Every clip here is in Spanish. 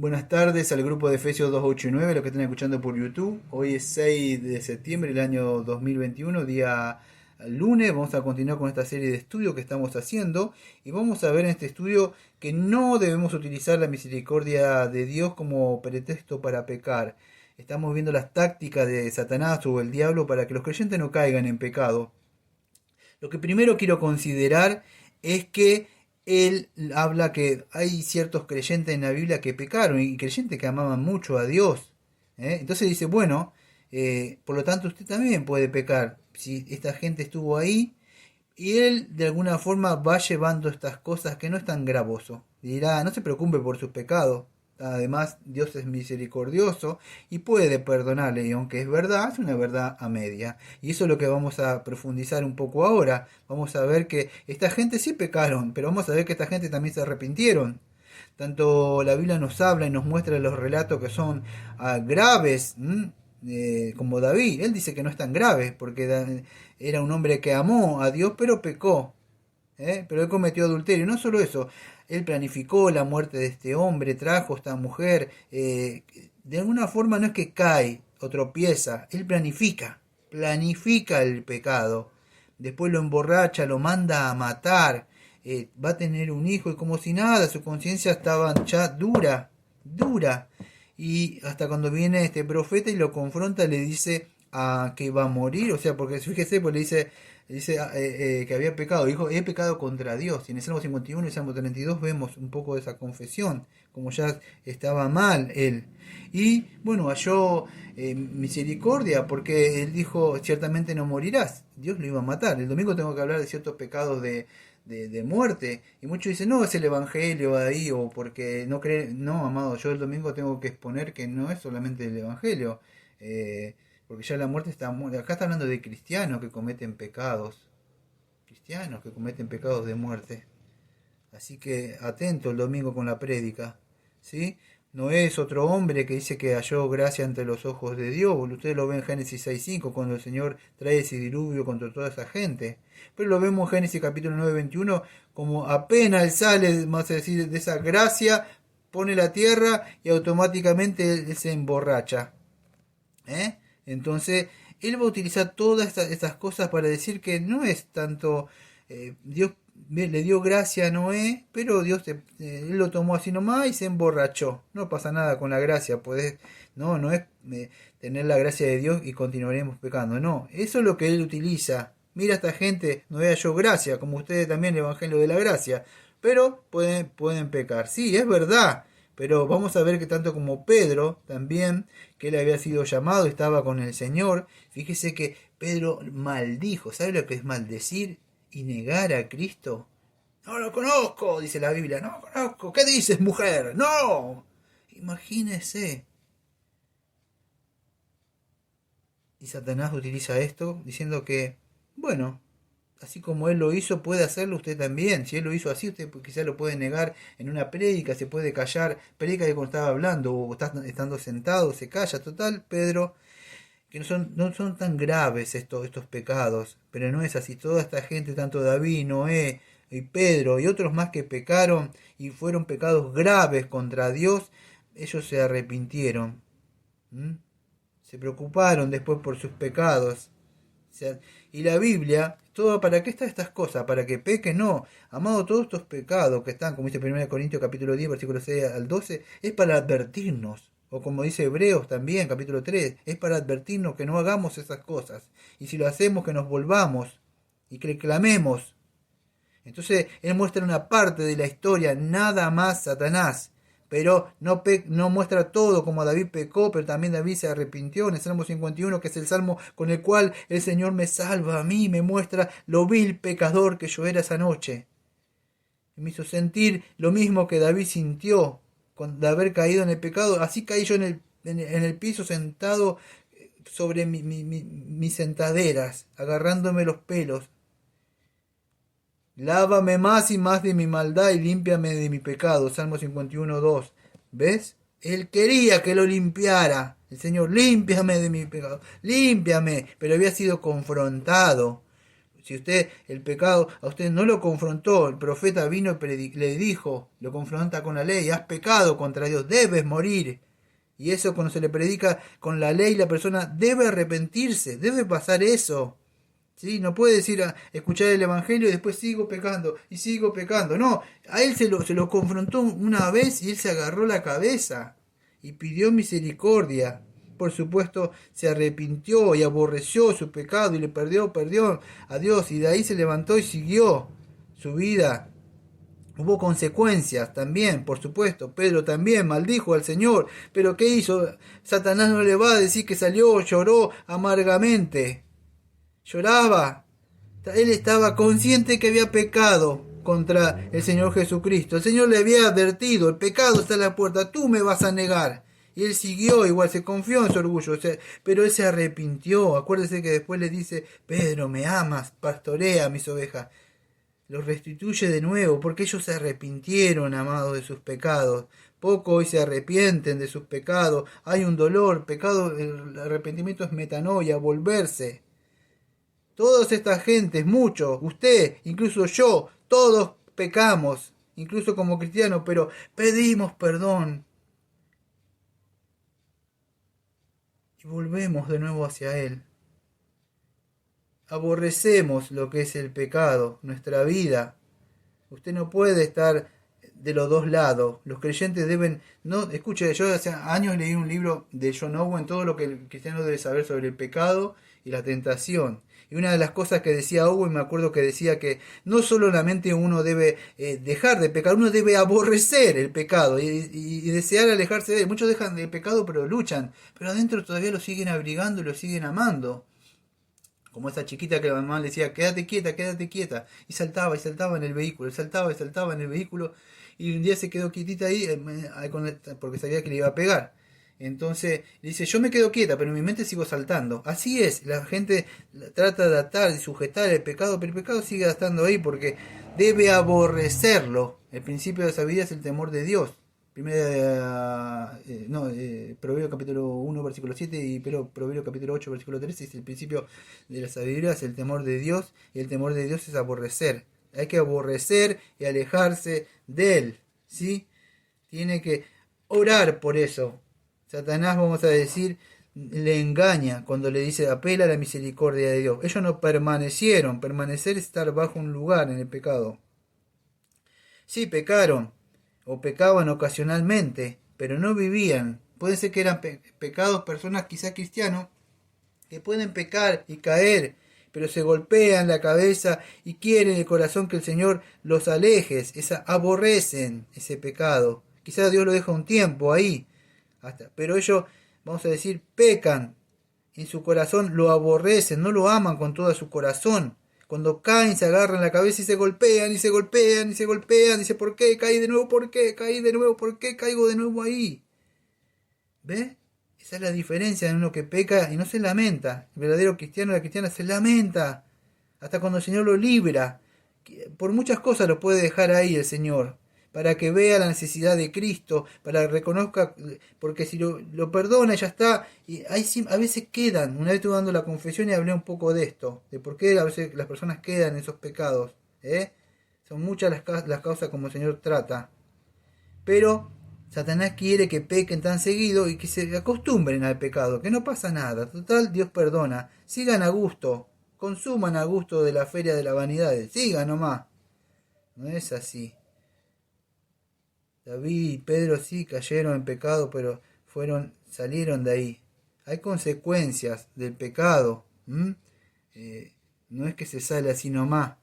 Buenas tardes al grupo de Efesios 289, los que están escuchando por YouTube. Hoy es 6 de septiembre del año 2021, día lunes. Vamos a continuar con esta serie de estudios que estamos haciendo y vamos a ver en este estudio que no debemos utilizar la misericordia de Dios como pretexto para pecar. Estamos viendo las tácticas de Satanás o el diablo para que los creyentes no caigan en pecado. Lo que primero quiero considerar es que él habla que hay ciertos creyentes en la Biblia que pecaron y creyentes que amaban mucho a Dios. Entonces dice, bueno, por lo tanto usted también puede pecar. Si esta gente estuvo ahí y él de alguna forma va llevando estas cosas que no es tan gravoso. Dirá, no se preocupe por sus pecados. Además, Dios es misericordioso y puede perdonarle, y aunque es verdad, es una verdad a media. Y eso es lo que vamos a profundizar un poco ahora. Vamos a ver que esta gente sí pecaron, pero vamos a ver que esta gente también se arrepintieron. Tanto la Biblia nos habla y nos muestra los relatos que son graves, como David. Él dice que no es tan grave, porque era un hombre que amó a Dios, pero pecó. Pero él cometió adulterio. No solo eso, él planificó la muerte de este hombre, trajo a esta mujer. De alguna forma no es que cae o tropieza, él planifica el pecado. Después lo emborracha, lo manda a matar. Va a tener un hijo y como si nada, su conciencia estaba ya dura. Y hasta cuando viene este profeta y lo confronta, le dice que va a morir. O sea, porque fíjese, pues le dice que había pecado. Dijo, he pecado contra Dios. Y en el Salmo 51 y el Salmo 32 vemos un poco de esa confesión, como ya estaba mal él. Y bueno, halló misericordia, porque él dijo, ciertamente no morirás. Dios lo iba a matar. El domingo tengo que hablar de ciertos pecados de muerte. Y muchos dicen, no, es el Evangelio ahí, o porque no creen. No, amado, yo el domingo tengo que exponer que no es solamente el Evangelio. Porque ya la muerte está acá está hablando de cristianos que cometen pecados. Cristianos que cometen pecados de muerte. Así que atento el domingo con la prédica. ¿Sí? No es otro hombre que dice que halló gracia ante los ojos de Dios. Ustedes lo ven en Génesis 6.5, cuando el Señor trae ese diluvio contra toda esa gente. Pero lo vemos en Génesis capítulo 9.21, como apenas él sale, vamos a decir, de esa gracia, pone la tierra y automáticamente él se emborracha. Entonces, él va a utilizar todas estas cosas para decir que no es tanto Dios le dio gracia a Noé, pero él lo tomó así nomás y se emborrachó. No pasa nada con la gracia, no es tener la gracia de Dios y continuaremos pecando. No, eso es lo que él utiliza. Mira, esta gente no halló gracia, como ustedes también el Evangelio de la gracia, pero pueden pecar. Sí, es verdad. Pero vamos a ver que tanto como Pedro también, que él había sido llamado, estaba con el Señor. Fíjese que Pedro maldijo. ¿Sabe lo que es maldecir y negar a Cristo? No lo conozco, dice la Biblia. No lo conozco. ¿Qué dices, mujer? No. Imagínese. Y Satanás utiliza esto diciendo que, bueno, así como él lo hizo, puede hacerlo usted también. Si él lo hizo así, usted quizás lo puede negar en una prédica, se puede callar. Prédica que cuando estaba hablando o estando sentado, se calla. Total, Pedro, que no son tan graves estos pecados. Pero no es así. Toda esta gente, tanto David, Noé y Pedro y otros más que pecaron y fueron pecados graves contra Dios, ellos se arrepintieron. ¿Mm? Se preocuparon después por sus pecados. Y la Biblia, todo, ¿para qué están estas cosas? ¿Para que peque? No. Amado, todos estos pecados que están, como dice 1 Corintios capítulo 10, versículo 6 al 12, es para advertirnos. O como dice Hebreos también, capítulo 3, es para advertirnos que no hagamos esas cosas. Y si lo hacemos, que nos volvamos y que clamemos. Entonces, él muestra una parte de la historia, nada más Satanás. Pero no muestra todo, como David pecó, pero también David se arrepintió en el Salmo 51, que es el salmo con el cual el Señor me salva a mí, me muestra lo vil pecador que yo era esa noche. Me hizo sentir lo mismo que David sintió de haber caído en el pecado. Así caí yo en el piso sentado sobre mis sentaderas, agarrándome los pelos. Lávame más y más de mi maldad y límpiame de mi pecado. Salmo 51, 2. ¿Ves? Él quería que lo limpiara. El Señor, límpiame de mi pecado. Límpiame. Pero había sido confrontado. Si usted, el pecado, a usted no lo confrontó, el profeta vino y le dijo, lo confronta con la ley, has pecado contra Dios, debes morir. Y eso cuando se le predica con la ley, la persona debe arrepentirse, debe pasar eso. ¿Sí? No puede decir escuchar el evangelio y después sigo pecando y sigo pecando. No, a él se lo confrontó una vez y él se agarró la cabeza y pidió misericordia. Por supuesto, se arrepintió y aborreció su pecado y le perdió a Dios, y de ahí se levantó y siguió su vida. Hubo consecuencias también, por supuesto. Pedro también maldijo al Señor. Pero ¿qué hizo? Satanás no le va a decir que salió, lloró amargamente. Lloraba. Él estaba consciente que había pecado contra el Señor Jesucristo. El Señor le había advertido, el pecado está a la puerta, tú me vas a negar. Y él siguió, igual se confió en su orgullo, pero él se arrepintió. Acuérdese que después le dice, Pedro, me amas, pastorea mis ovejas. Los restituye de nuevo, porque ellos se arrepintieron, amados, de sus pecados. Poco hoy se arrepienten de sus pecados. Hay un dolor, pecado, el arrepentimiento es metanoia, volverse. Todas estas gentes, muchos, usted, incluso yo, todos pecamos, incluso como cristianos, pero pedimos perdón y volvemos de nuevo hacia Él. Aborrecemos lo que es el pecado, nuestra vida. Usted no puede estar de los dos lados. Los creyentes deben... no, escuche, yo hace años leí un libro de John Owen, todo lo que el cristiano debe saber sobre el pecado y la tentación. Y una de las cosas que decía Owen, me acuerdo que decía que no solamente uno debe dejar de pecar, uno debe aborrecer el pecado y desear alejarse de él. Muchos dejan de pecado pero luchan, pero adentro todavía lo siguen abrigando y lo siguen amando. Como esa chiquita que la mamá le decía, quédate quieta, y saltaba en el vehículo, saltaba en el vehículo, y un día se quedó quietita ahí, porque sabía que le iba a pegar. Entonces dice, yo me quedo quieta, pero en mi mente sigo saltando. Así es, la gente trata de atar y sujetar el pecado, pero el pecado sigue estando ahí porque debe aborrecerlo. El principio de la sabiduría es el temor de Dios. Proverbio capítulo 1 versículo 7 y Proverbio capítulo 8 versículo 13 es el principio de la sabiduría, es el temor de Dios, y el temor de Dios es aborrecer. Hay que aborrecer y alejarse de él, ¿sí? Tiene que orar por eso. Satanás, vamos a decir, le engaña cuando le dice apela a la misericordia de Dios. Ellos no permanecieron, permanecer es estar bajo un lugar en el pecado. Sí, pecaron, o pecaban ocasionalmente, pero no vivían. Puede ser que eran pecados personas quizá cristianos, que pueden pecar y caer, pero se golpean la cabeza y quieren el corazón que el Señor los aleje, aborrecen ese pecado. Quizás Dios lo deja un tiempo ahí, pero ellos, vamos a decir, pecan en su corazón, lo aborrecen, no lo aman con todo su corazón. Cuando caen, se agarran la cabeza y se golpean, y se golpean, y se golpean. Dice, ¿por qué? Caí de nuevo, ¿por qué? Caí de nuevo, ¿por qué? Caigo de nuevo ahí. ¿Ve? Esa es la diferencia de uno que peca y no se lamenta. El verdadero cristiano, la cristiana, se lamenta. Hasta cuando el Señor lo libra. Por muchas cosas lo puede dejar ahí el Señor. Para que vea la necesidad de Cristo, para que reconozca, porque si lo perdona ya está, y ahí sí, a veces quedan, una vez estuve dando la confesión y hablé un poco de esto, de por qué a veces las personas quedan en esos pecados, son muchas las causas como el Señor trata, pero Satanás quiere que pequen tan seguido y que se acostumbren al pecado, que no pasa nada, total Dios perdona, sigan a gusto, consuman a gusto de la feria de la vanidad, sigan nomás, no es así. David y Pedro sí cayeron en pecado, pero salieron de ahí. Hay consecuencias del pecado. No es que se sale así nomás.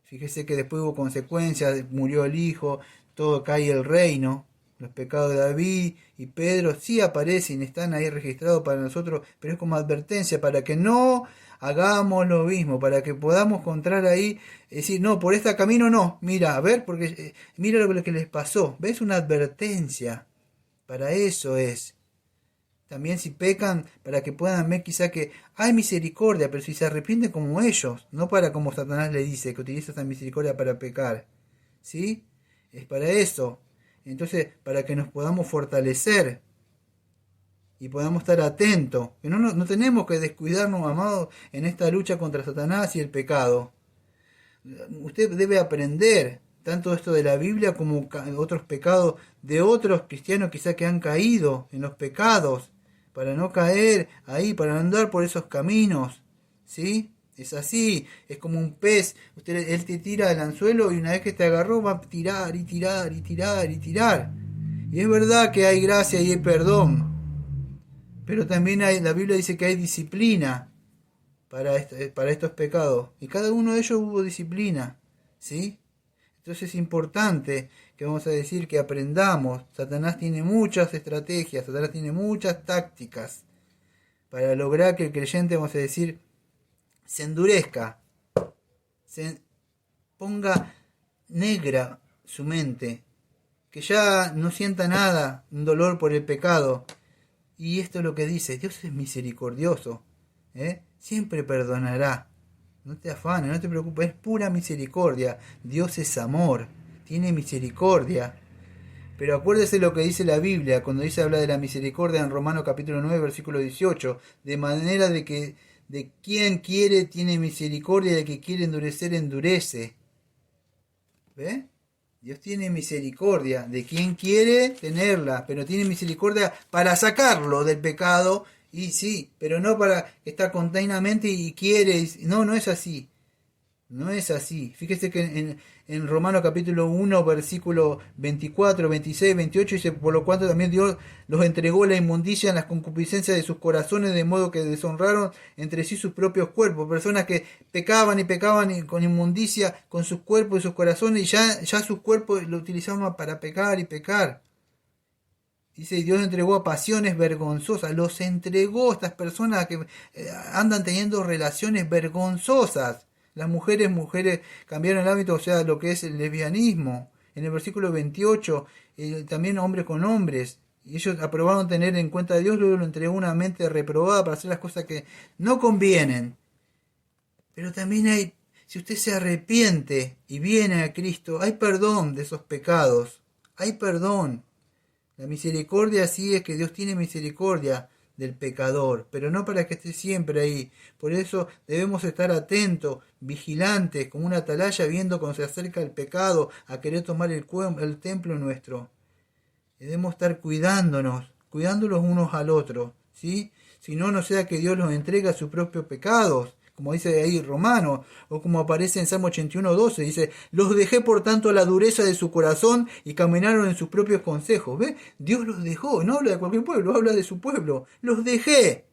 Fíjese que después hubo consecuencias, murió el hijo, todo cae el reino. Los pecados de David y Pedro sí aparecen, están ahí registrados para nosotros, pero es como advertencia para que no hagamos lo mismo, para que podamos encontrar ahí, decir, no, por este camino no, mira, a ver, porque mira lo que les pasó, ¿ves? Una advertencia, para eso es. También si pecan, para que puedan ver quizá que hay misericordia, pero si se arrepienten como ellos, no para como Satanás le dice, que utiliza esa misericordia para pecar, ¿sí? Es para eso. Entonces, para que nos podamos fortalecer y podamos estar atentos, que no tenemos que descuidarnos, amados, en esta lucha contra Satanás y el pecado. Usted debe aprender tanto esto de la Biblia como otros pecados de otros cristianos quizá que han caído en los pecados, para no caer ahí, para no andar por esos caminos, ¿sí? Es así, es como un pez, él te tira el anzuelo y una vez que te agarró va a tirar y tirar y tirar y tirar. Y es verdad que hay gracia y hay perdón, pero también la Biblia dice que hay disciplina para estos pecados. Y cada uno de ellos hubo disciplina, ¿sí? Entonces es importante que vamos a decir que aprendamos. Satanás tiene muchas estrategias, Satanás tiene muchas tácticas para lograr que el creyente, vamos a decir, se endurezca, se ponga negra su mente, que ya no sienta nada, un dolor por el pecado. Y esto es lo que dice, Dios es misericordioso, siempre perdonará. No te afanes, no te preocupes, es pura misericordia. Dios es amor, tiene misericordia. Pero acuérdese lo que dice la Biblia cuando habla de la misericordia en Romanos capítulo 9, versículo 18. De manera de que de quien quiere tiene misericordia, de que quiere endurecer, endurece. ¿Ve? Dios tiene misericordia de quien quiere tenerla, pero tiene misericordia para sacarlo del pecado. Y sí, pero no para que está continuamente y quiere. No, no es así. No es así. Fíjese que en Romanos capítulo 1, versículo 24, 26, 28 dice, por lo cual también Dios los entregó la inmundicia en las concupiscencias de sus corazones, de modo que deshonraron entre sí sus propios cuerpos. Personas que pecaban con inmundicia con sus cuerpos y sus corazones, y ya sus cuerpos lo utilizaban para pecar y pecar. Dice, Dios entregó a pasiones vergonzosas, los entregó a estas personas que andan teniendo relaciones vergonzosas. Las mujeres cambiaron el hábito, o sea, lo que es el lesbianismo. En el versículo 28, también hombres con hombres. Y ellos aprobaron tener en cuenta a Dios, luego lo entregó una mente reprobada para hacer las cosas que no convienen. Pero también si usted se arrepiente y viene a Cristo, hay perdón de esos pecados. Hay perdón. La misericordia sí es que Dios tiene misericordia del pecador, pero no para que esté siempre ahí. Por eso debemos estar atentos, vigilantes, como una atalaya, viendo cuando se acerca el pecado a querer tomar el templo nuestro. Debemos estar cuidándolos unos al otro, ¿sí? Si no, no sea que Dios los entregue a sus propios pecados, como dice ahí Romano, o como aparece en Salmo 81:12, dice, los dejé por tanto a la dureza de su corazón y caminaron en sus propios consejos. ¿Ve? Dios los dejó, no habla de cualquier pueblo, habla de su pueblo. Los dejé.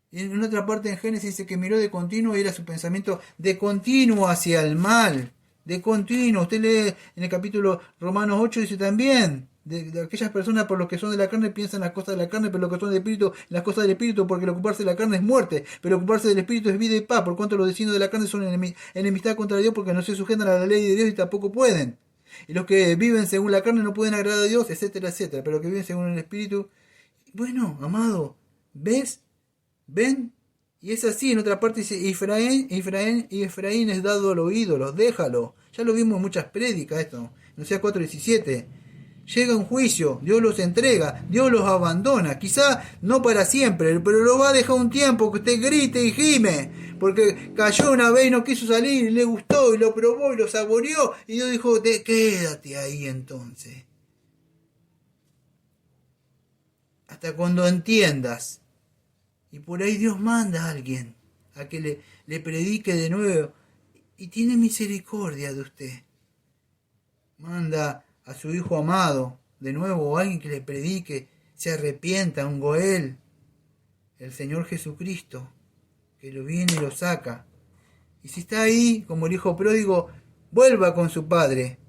Y en otra parte en Génesis dice que miró de continuo y era su pensamiento de continuo hacia el mal. De continuo. Usted lee en el capítulo Romanos 8, dice también, de aquellas personas por los que son de la carne piensan las cosas de la carne, pero los que son del espíritu, las cosas del espíritu, porque el ocuparse de la carne es muerte, pero ocuparse del espíritu es vida y paz, por cuanto los designios de la carne son enemistad contra Dios, porque no se sujetan a la ley de Dios y tampoco pueden. Y los que viven según la carne no pueden agradar a Dios, etcétera, etcétera, pero los que viven según el espíritu, bueno, amado, ¿ves? ¿Ven? Y es así, en otra parte dice, Efraín es dado a los ídolos, déjalo. Ya lo vimos en muchas prédicas esto, en Oseas 4:17. Llega un juicio, Dios los entrega, Dios los abandona, quizá no para siempre, pero lo va a dejar un tiempo que usted grite y gime, porque cayó una vez y no quiso salir, y le gustó, y lo probó, y lo saboreó, y Dios dijo, quédate ahí entonces. Hasta cuando entiendas. Y por ahí Dios manda a alguien a que le predique de nuevo, y tiene misericordia de usted. Manda a su hijo amado, de nuevo, alguien que le predique, se arrepienta, un Goel, el Señor Jesucristo, que lo viene y lo saca. Y si está ahí, como el hijo pródigo, vuelva con su padre,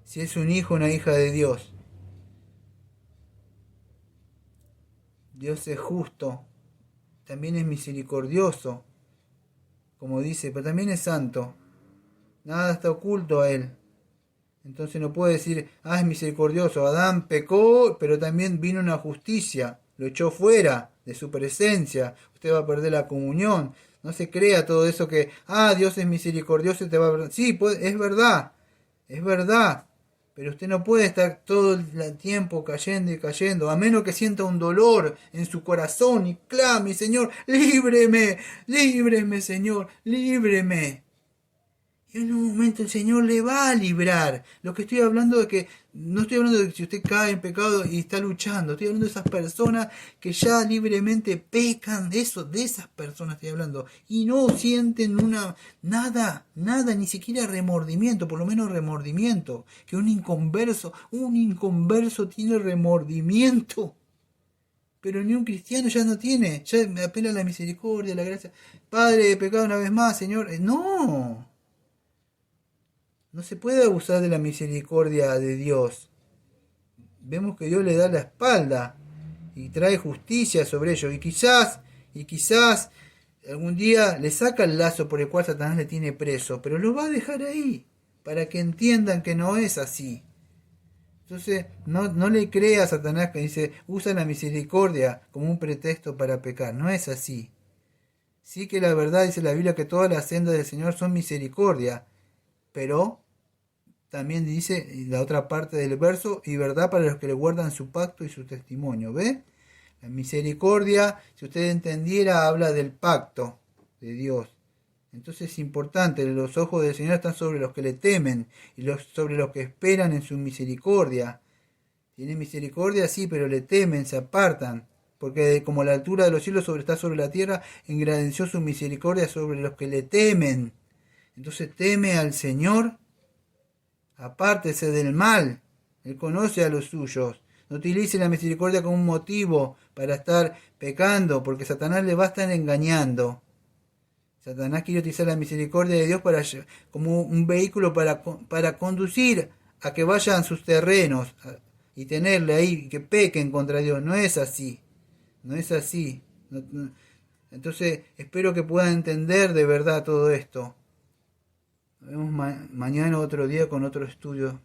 si es un hijo o una hija de Dios. Dios es justo, también es misericordioso, como dice, pero también es santo. Nada está oculto a él. Entonces no puede decir, es misericordioso. Adán pecó, pero también vino una justicia. Lo echó fuera de su presencia. Usted va a perder la comunión. No se crea todo eso que, Dios es misericordioso y te va a perder. Sí, es verdad. Es verdad. Pero usted no puede estar todo el tiempo cayendo y cayendo, a menos que sienta un dolor en su corazón y clame, Señor, líbreme, líbreme, Señor, líbreme. y en un momento el Señor le va a librar. Lo que estoy hablando de que, no estoy hablando de que si usted cae en pecado y está luchando, estoy hablando de esas personas que ya libremente pecan, de esas personas estoy hablando, y no sienten nada, ni siquiera remordimiento, por lo menos remordimiento, que un inconverso tiene remordimiento. Pero ni un cristiano ya no tiene, ya me apela a la misericordia, a la gracia. Padre, he pecado una vez más, Señor. No se puede abusar de la misericordia de Dios. Vemos que Dios le da la espalda y trae justicia sobre ellos. Y quizás algún día le saca el lazo por el cual Satanás le tiene preso, pero lo va a dejar ahí, para que entiendan que no es así. Entonces, no le crea a Satanás que dice, usa la misericordia como un pretexto para pecar. No es así. Sí que la verdad, dice la Biblia, que todas las sendas del Señor son misericordia, pero también dice la otra parte del verso, y verdad para los que le guardan su pacto y su testimonio. ¿Ve? La misericordia, si usted entendiera, habla del pacto de Dios. Entonces es importante, los ojos del Señor están sobre los que le temen y sobre los que esperan en su misericordia. Tiene misericordia, sí, pero le temen, se apartan, porque como la altura de los cielos está sobre la tierra, engrandeció su misericordia sobre los que le temen. Entonces teme al Señor, apártese del mal, Él conoce a los suyos. No utilice la misericordia como un motivo para estar pecando, porque Satanás le va a estar engañando. Satanás quiere utilizar la misericordia de Dios como un vehículo para conducir a que vayan sus terrenos y tenerle ahí, que pequen contra Dios. No es así. No es así. Entonces, espero que puedan entender de verdad todo esto. Nos vemos mañana otro día con otro estudio.